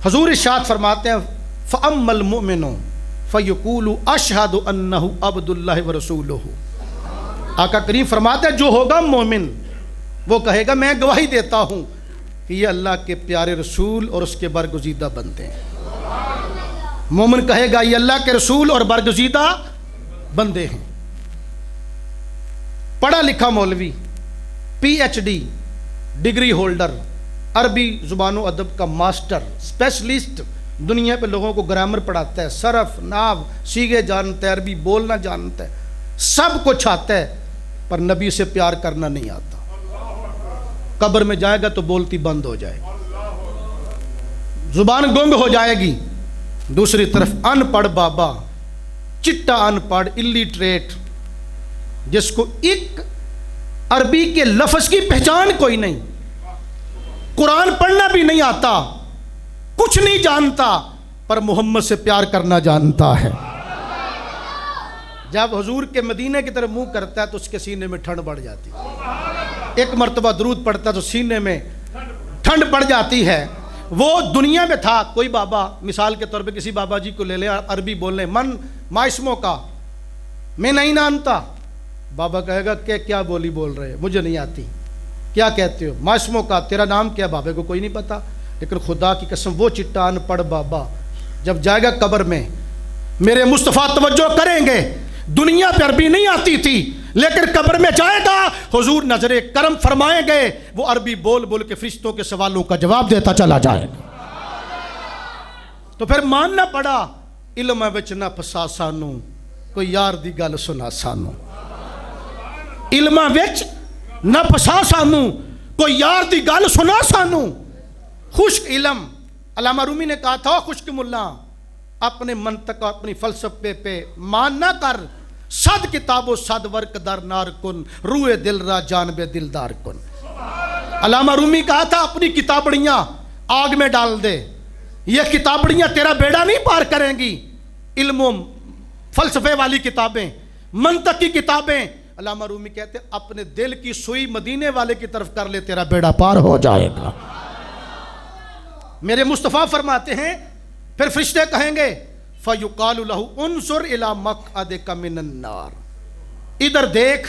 حضور ارشاد فرماتے ہیں فَأَمَّا الْمُؤْمِنُ فَيَقُولُ أَشْهَدُ أَنَّهُ عَبْدُ اللَّهِ وَرَسُولُهُ۔ آقا کریم فرماتے ہیں جو ہوگا مومن وہ کہے گا میں گواہی دیتا ہوں کہ یہ اللہ کے پیارے رسول اور اس کے برگزیدہ بندے ہیں۔ مومن کہے گا یہ اللہ کے رسول اور برگزیدہ بندے ہیں۔ پڑھا لکھا مولوی، P H D degree holder, عربی زبان و ادب کا ماسٹر، اسپیشلسٹ، دنیا پہ لوگوں کو گرامر پڑھاتا ہے، صرف نحو صیغے جانتا ہے، عربی بولنا جانتا ہے، سب کچھ آتا ہے، پر نبی سے پیار کرنا نہیں آتا۔ قبر میں جائے گا تو بولتی بند ہو جائے گی، زبان گنگ ہو جائے گی۔ دوسری طرف ان پڑھ بابا، چٹا ان پڑھ، الٹریٹ، جس کو ایک عربی کے لفظ کی پہچان کوئی نہیں، قرآن پڑھنا بھی نہیں آتا، کچھ نہیں جانتا، پر محمد سے پیار کرنا جانتا ہے۔ جب حضور کے مدینے کی طرف منہ کرتا ہے تو اس کے سینے میں ٹھنڈ بڑھ جاتی ہے، ایک مرتبہ درود پڑھتا ہے تو سینے میں ٹھنڈ پڑ جاتی ہے۔ وہ دنیا میں تھا، کوئی بابا مثال کے طور پہ کسی بابا جی کو لے لیں، عربی بول لیں، من ما اسمو کا، میں نہیں جانتا، بابا کہے گا کہ کیا بولی بول رہے، مجھے نہیں آتی، کیا کہتے ہو؟ ما اسمو کا، تیرا نام کیا؟ بابے کو کوئی نہیں پتا۔ لیکن خدا کی قسم وہ چٹا ان پڑھ بابا جب جائے گا قبر میں، میرے مصطفیٰ توجہ کریں گے، دنیا پہ عربی نہیں آتی تھی لیکن قبر میں جائے گا، حضور نظر کرم فرمائیں گے، وہ عربی بول بول کے فرشتوں کے سوالوں کا جواب دیتا چلا جائے گا۔ تو پھر ماننا پڑا، علم وچ نہ پھسا سانو، کوئی یار دی گل سنا سانو، علم وچ نہ پھسا سانو، کوئی یار دی گل سنا سانو۔ خشک علم، علامہ رومی نے کہا تھا خشک ملا اپنے منطق اور اپنی فلسفے پہ مان نہ کر، صد کتاب و صد ورق در نار کن، روئے دل را جانب دلدار کن۔ علامہ رومی کہا تھا اپنی کتابڑیاں آگ میں ڈال دے، یہ کتابڑیاں تیرا بیڑا نہیں پار کریں گی۔ علم و فلسفے والی کتابیں، منطق کی کتابیں، علامہ رومی کہتے اپنے دل کی سوئی مدینے والے کی طرف کر لے، تیرا بیڑا پار ہو جائے گا۔ میرے مصطفیٰ فرماتے ہیں پھر فرشتے کہیں گے فَيُقَالُ لَهُ انظر إِلَى مَقْعَدِكَ مِنَ النَّارِ، ادھر دیکھ،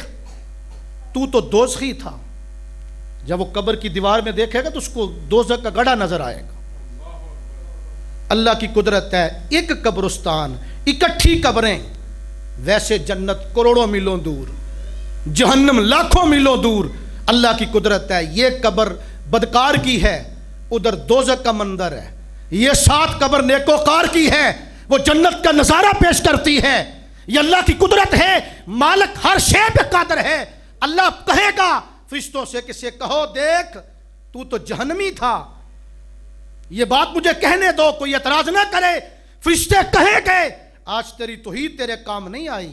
تو دوزخی تھا۔ جب وہ قبر کی دیوار میں دیکھے گا تو اس کو دوزخ کا گڑھا نظر آئے گا۔ اللہ کی قدرت ہے، ایک قبرستان، اکٹھی قبریں، ویسے جنت کروڑوں میلوں دور، جہنم لاکھوں میلوں دور۔ اللہ کی قدرت ہے، یہ قبر بدکار کی ہے، ادھر دوزخ کا منظر ہے، یہ 7 قبر نیکوکار کی ہے، وہ جنت کا نظارہ پیش کرتی ہے۔ یہ اللہ کی قدرت ہے، مالک ہر شے پہ قادر ہے۔ اللہ کہے گا فرشتوں سے کسے کہو دیکھ تو جہنمی تھا، یہ بات مجھے کہنے دو، کوئی اعتراض نہ کرے۔ فرشتے کہیں گے آج تیری توحید تیرے کام نہیں آئی،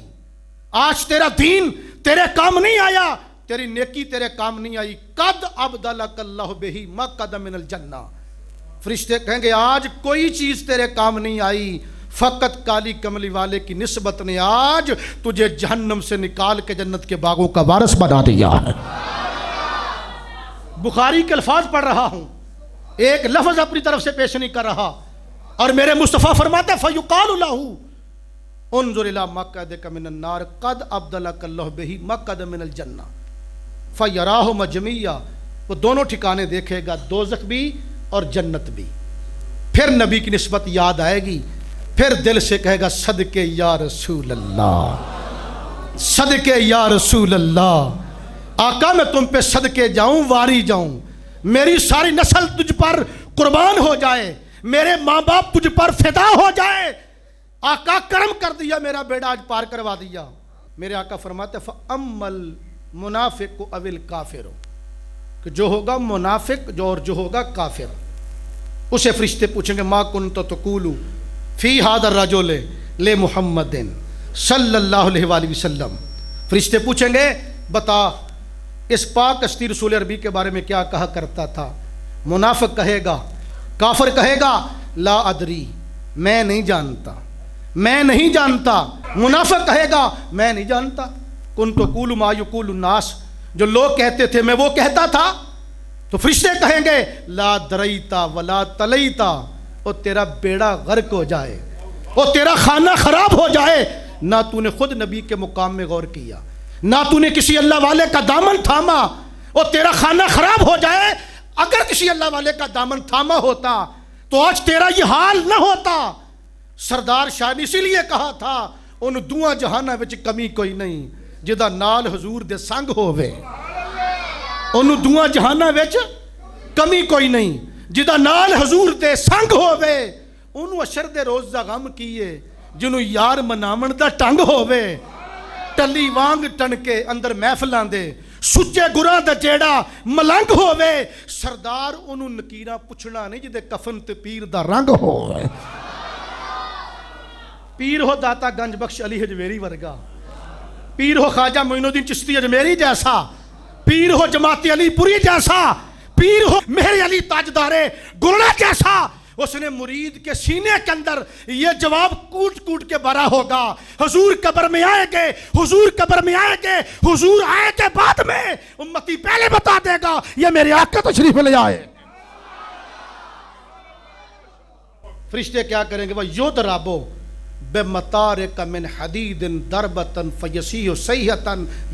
آج تیرا دین تیرے کام نہیں آیا، تیری نیکی تیرے کام نہیں آئی، قد ابدلک اللہ بہی مقعد من الجنہ۔ فرشتے کہیں گے آج کوئی چیز تیرے کام نہیں آئی، فقط کالی کملی والے کی نسبت نے آج تجھے جہنم سے نکال کے جنت کے باغوں کا وارث بنا دیا ہے۔ بخاری کے الفاظ پڑھ رہا ہوں، ایک لفظ اپنی طرف سے پیش نہیں کر رہا، اور میرے مصطفیٰ فرماتے ہیں فَيُقَالُ لَهُ انظر إِلَى مَقْعَدِكَ مِنَ النَّارِ قَدْ أَبْدَلَكَ اللَّهُ بِهِ مَقْعَدًا مِنَ الْجَنَّةِ فَيَرَاهُ مَجْمِعًا، وہ دونوں ٹھکانے دیکھے گا، دوزخ بھی اور جنت بھی۔ پھر نبی کی نسبت یاد آئے گی، پھر دل سے کہے گا صدقے یا رسول اللہ، صدقے یا رسول اللہ، آقا میں تم پہ صدقے جاؤں، واری جاؤں، میری ساری نسل تجھ پر قربان ہو جائے، میرے ماں باپ تجھ پر فدا ہو جائے، آقا کرم کر دیا، میرا بیڑا آج پار کروا دیا۔ میرے آقا فرماتے فَأَمَّا الْمُنَافِقُ أَوِ الْكَافِرُ، کہ جو ہوگا منافق جو ہوگا کافر، اسے فرشتے پوچھیں گے ما کنت تقول فی ھذا الرجل لمحمد صلی اللہ علیہ وآلہ وسلم۔ فرشتے پوچھیں گے بتا اس پاک ہستی رسول عربی کے بارے میں کیا کہا کرتا تھا۔ منافق کہے گا، کافر کہے گا لا ادری، میں نہیں جانتا، میں نہیں جانتا۔ منافق کہے گا میں نہیں جانتا، کنت اقول ما یقول الناس، جو لوگ کہتے تھے میں وہ کہتا تھا۔ تو فرشتے کہیں گے لا دریتا ولا تلیتا، اور تیرا بیڑا غرق ہو جائے اور تیرا خانہ خراب ہو جائے. نہ تو نے خود نبی کے مقام میں غور کیا، نہ تو نے کسی اللہ والے کا دامن تھاما اور تیرا خانہ خراب ہو جائے. اگر کسی اللہ والے کا دامن تھاما ہوتا تو آج تیرا یہ حال نہ ہوتا. سردار شاہ نے اسی لیے کہا تھا ان دعا جہانہ وچ کمی کوئی نہیں جدا نال حضور دے سنگ ہووے. ان دعا جہانہ وچ کمی کوئی نہیں جدا نال حضور دے سنگ ہووے. انہوں اشر دے روز دا غم کیے جنہوں یار منامن دا ٹنگ ہووے. ٹلی وانگ ٹن کے اندر محفلان دے سچے گراں دا جیڑا ملنگ ہووے. سردار انہوں نکیرہ پچھنا نہیں جدے کفن تے پیر دا رنگ ہووے. پیر ہو داتا گنج بخش علی حجویری ورگا، پیر ہو خواجہ معین الدین چشتی اجمیری جیسا، پیر ہو جماعت علی پوری جیسا، پیر ہو مہر علی تاجدار گلڑا جیسا. اس نے مرید کے سینے کے اندر یہ جواب کوٹ کوٹ کے بھرا ہوگا، حضور قبر میں آئیں گے، حضور قبر میں آئیں گے، حضور آئے کے بعد میں امتی پہلے بتا دے گا یہ میرے آقا تشریف لے آئے. فرشتے کیا کریں گے؟ وہ یضربو بمطارق من حدید ضربۃ فیصیح صیحۃ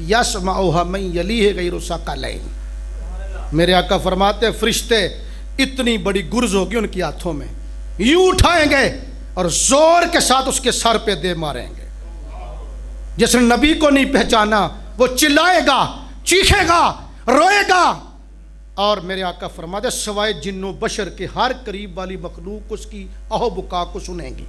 یسمعها من یلیہ غیر ثقلین. میرے آقا فرماتے ہیں فرشتے اتنی بڑی گرز ہوگی ان کی ہاتھوں میں، یوں اٹھائیں گے اور زور کے ساتھ اس کے سر پہ دے ماریں گے. جس نے نبی کو نہیں پہچانا وہ چلائے گا، چیخے گا، روئے گا. اور میرے آقا فرماتے ہیں سوائے جن و بشر کے ہر قریب والی مخلوق اس کی آہ و بکا کو سنیں گی.